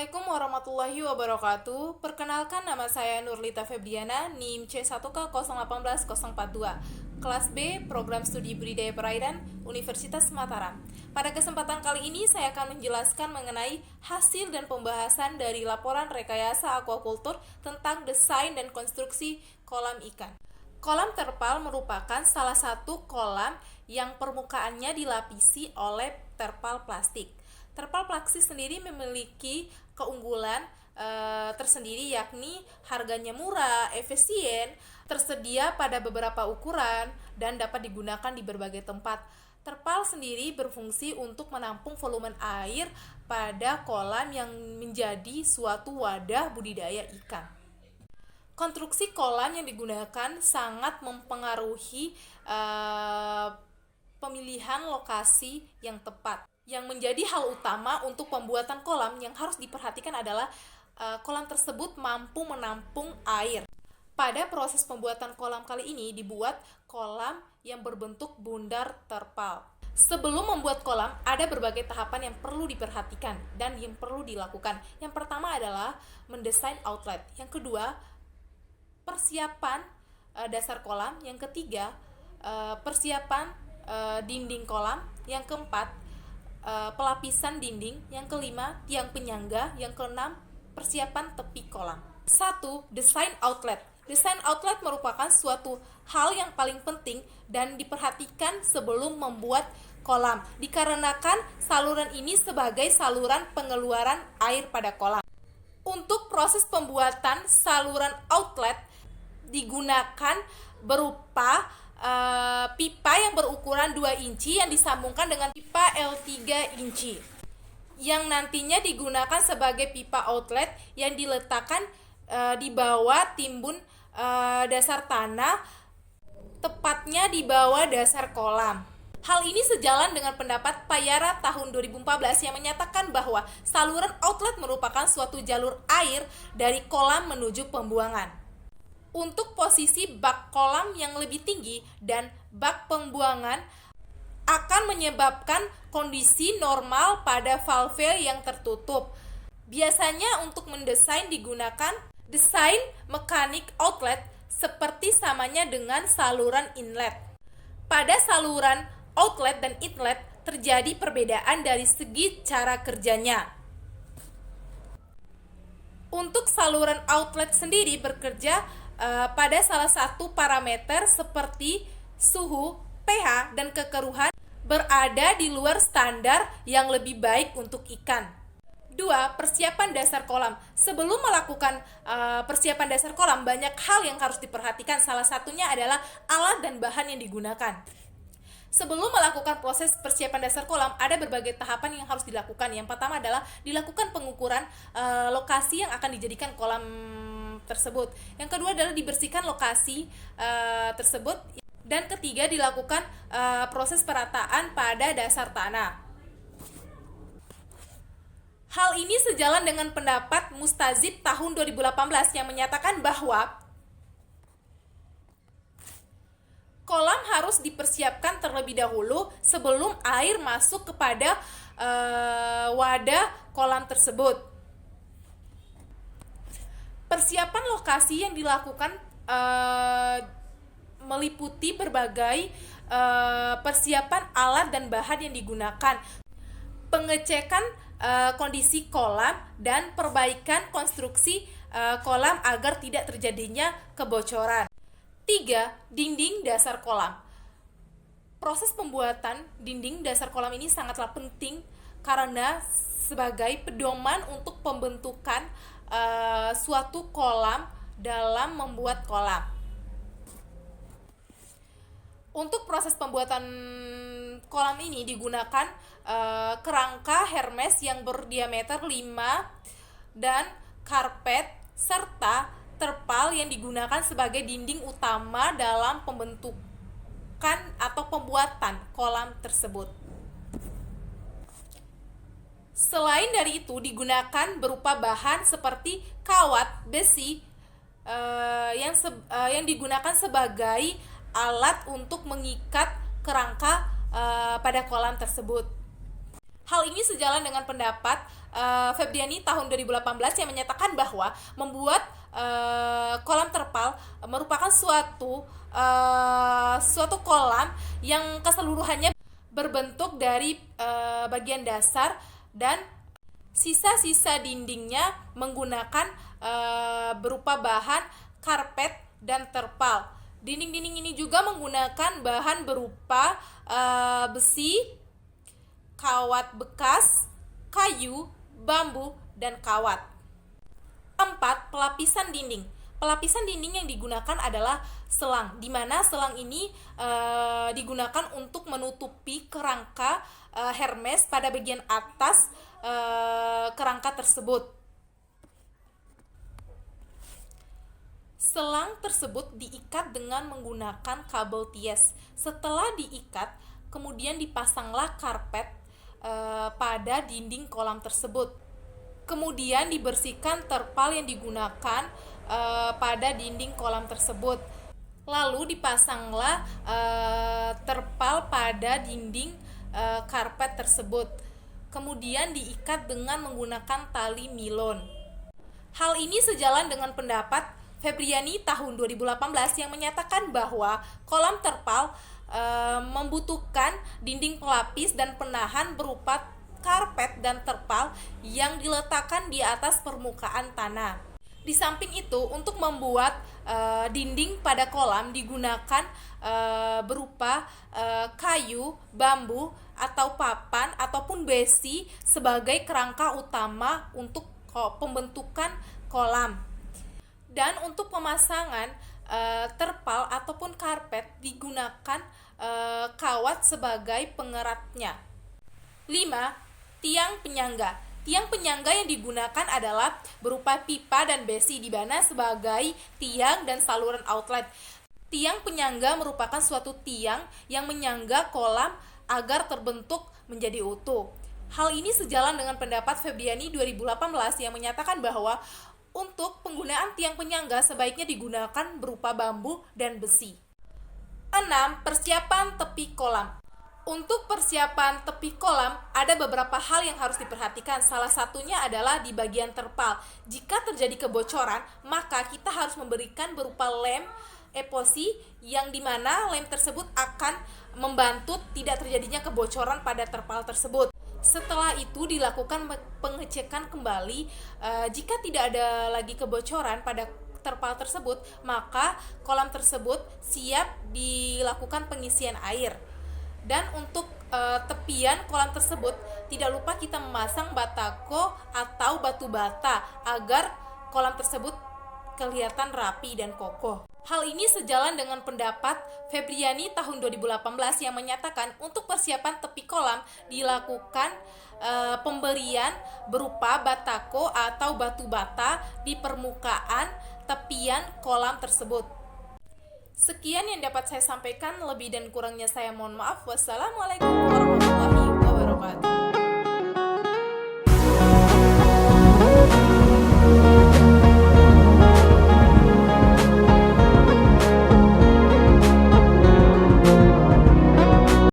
Assalamualaikum warahmatullahi wabarakatuh. Perkenalkan, nama saya Nurlita Febriana, NIM C1K018042, kelas B, Program Studi Budidaya Perairan, Universitas Mataram. Pada kesempatan kali ini saya akan menjelaskan mengenai hasil dan pembahasan dari laporan rekayasa aquacultur tentang desain dan konstruksi kolam ikan. Kolam terpal merupakan salah satu kolam yang permukaannya dilapisi oleh terpal plastik. Terpal plastik sendiri memiliki keunggulan tersendiri, yakni harganya murah, efisien, tersedia pada beberapa ukuran, dan dapat digunakan di berbagai tempat. Terpal sendiri berfungsi untuk menampung volume air pada kolam yang menjadi suatu wadah budidaya ikan. Konstruksi kolam yang digunakan sangat mempengaruhi pemilihan lokasi yang tepat. Yang menjadi hal utama untuk pembuatan kolam yang harus diperhatikan adalah kolam tersebut mampu menampung air. Pada proses pembuatan kolam kali ini dibuat kolam yang berbentuk bundar terpal. Sebelum membuat kolam, ada berbagai tahapan yang perlu diperhatikan dan yang perlu dilakukan. Yang pertama adalah mendesain outlet. Yang kedua, persiapan dasar kolam. Yang ketiga, persiapan dinding kolam. Yang keempat, pelapisan dinding. Yang kelima, tiang penyangga. Yang keenam, persiapan tepi kolam. 1. Desain outlet. Desain outlet merupakan suatu hal yang paling penting dan diperhatikan sebelum membuat kolam, dikarenakan saluran ini sebagai saluran pengeluaran air pada kolam. Untuk proses pembuatan saluran outlet digunakan berupa pipa yang berukuran 2 inci yang disambungkan dengan pipa L3 inci yang nantinya digunakan sebagai pipa outlet yang diletakkan di bawah timbun dasar tanah, tepatnya di bawah dasar kolam. Hal ini sejalan dengan pendapat Payara tahun 2014 yang menyatakan bahwa saluran outlet merupakan suatu jalur air dari kolam menuju pembuangan. Untuk posisi bak kolam yang lebih tinggi dan bak pembuangan akan menyebabkan kondisi normal pada valve yang tertutup. Biasanya untuk mendesain digunakan desain mekanik outlet seperti samanya dengan saluran inlet. Pada saluran outlet dan inlet terjadi perbedaan dari segi cara kerjanya. Untuk saluran outlet sendiri bekerja pada salah satu parameter seperti suhu, pH, dan kekeruhan berada di luar standar yang lebih baik untuk ikan. 2. Persiapan dasar kolam. Sebelum melakukan persiapan dasar kolam, banyak hal yang harus diperhatikan. Salah satunya adalah alat dan bahan yang digunakan. Sebelum melakukan proses persiapan dasar kolam, ada berbagai tahapan yang harus dilakukan. Yang pertama adalah dilakukan pengukuran lokasi yang akan dijadikan kolam tersebut. Yang kedua adalah dibersihkan lokasi tersebut. Dan ketiga, dilakukan proses perataan pada dasar tanah. Hal ini sejalan dengan pendapat Mustazib tahun 2018 yang menyatakan bahwa kolam harus dipersiapkan terlebih dahulu sebelum air masuk kepada wadah kolam tersebut. Persiapan lokasi yang dilakukan meliputi berbagai persiapan alat dan bahan yang digunakan, pengecekan kondisi kolam, dan perbaikan konstruksi kolam agar tidak terjadinya kebocoran. 3. Dinding dasar kolam. Proses pembuatan dinding dasar kolam ini sangatlah penting karena sebagai pedoman untuk pembentukan suatu kolam dalam membuat kolam. Untuk proses pembuatan kolam ini digunakan kerangka Hermes yang berdiameter 5 dan karpet serta terpal yang digunakan sebagai dinding utama dalam pembentukan atau pembuatan kolam tersebut. Selain dari itu, digunakan berupa bahan seperti kawat, besi yang digunakan sebagai alat untuk mengikat kerangka pada kolam tersebut. Hal ini sejalan dengan pendapat Febriani tahun 2018 yang menyatakan bahwa membuat kolam terpal merupakan suatu kolam yang keseluruhannya berbentuk dari bagian dasar dan sisa-sisa dindingnya menggunakan berupa bahan karpet dan terpal. Dinding-dinding ini juga menggunakan bahan berupa besi, kawat bekas, kayu, bambu, dan kawat. 4. Pelapisan dinding. Pelapisan dinding yang digunakan adalah selang, di mana selang ini digunakan untuk menutupi kerangka Hermes pada bagian atas kerangka tersebut. Selang tersebut diikat dengan menggunakan kabel ties. Setelah diikat, kemudian dipasanglah karpet pada dinding kolam tersebut. Kemudian dibersihkan terpal yang digunakan pada dinding kolam tersebut. Lalu dipasanglah terpal pada dinding karpet tersebut. Kemudian diikat dengan menggunakan tali nilon. Hal ini sejalan dengan pendapat Febriani tahun 2018 yang menyatakan bahwa kolam terpal membutuhkan dinding pelapis dan penahan berupa karpet dan terpal yang diletakkan di atas permukaan tanah. Di samping itu, untuk membuat dinding pada kolam digunakan berupa kayu, bambu, atau papan ataupun besi sebagai kerangka utama untuk pembentukan kolam. Dan untuk pemasangan terpal ataupun karpet digunakan kawat sebagai pengeratnya. 5. Tiang penyangga. Tiang penyangga yang digunakan adalah berupa pipa dan besi di mana sebagai tiang dan saluran outlet. Tiang penyangga merupakan suatu tiang yang menyangga kolam agar terbentuk menjadi utuh. Hal ini sejalan dengan pendapat Febriani 2018 yang menyatakan bahwa untuk penggunaan tiang penyangga sebaiknya digunakan berupa bambu dan besi. 6. Persiapan tepi kolam. Untuk persiapan tepi kolam, ada beberapa hal yang harus diperhatikan. Salah satunya adalah di bagian terpal. Jika terjadi kebocoran, maka kita harus memberikan berupa lem epoxy yang dimana lem tersebut akan membantu tidak terjadinya kebocoran pada terpal tersebut. Setelah itu dilakukan pengecekan kembali. Jika tidak ada lagi kebocoran pada terpal tersebut, maka kolam tersebut siap dilakukan pengisian air. Dan untuk tepian kolam tersebut, tidak lupa kita memasang batako atau batu bata agar kolam tersebut kelihatan rapi dan kokoh. Hal ini sejalan dengan pendapat Febriani tahun 2018 yang menyatakan untuk persiapan tepi kolam dilakukan pemberian berupa batako atau batu bata di permukaan tepian kolam tersebut. Sekian yang dapat saya sampaikan, lebih dan kurangnya saya mohon maaf. Wassalamualaikum warahmatullahi wabarakatuh.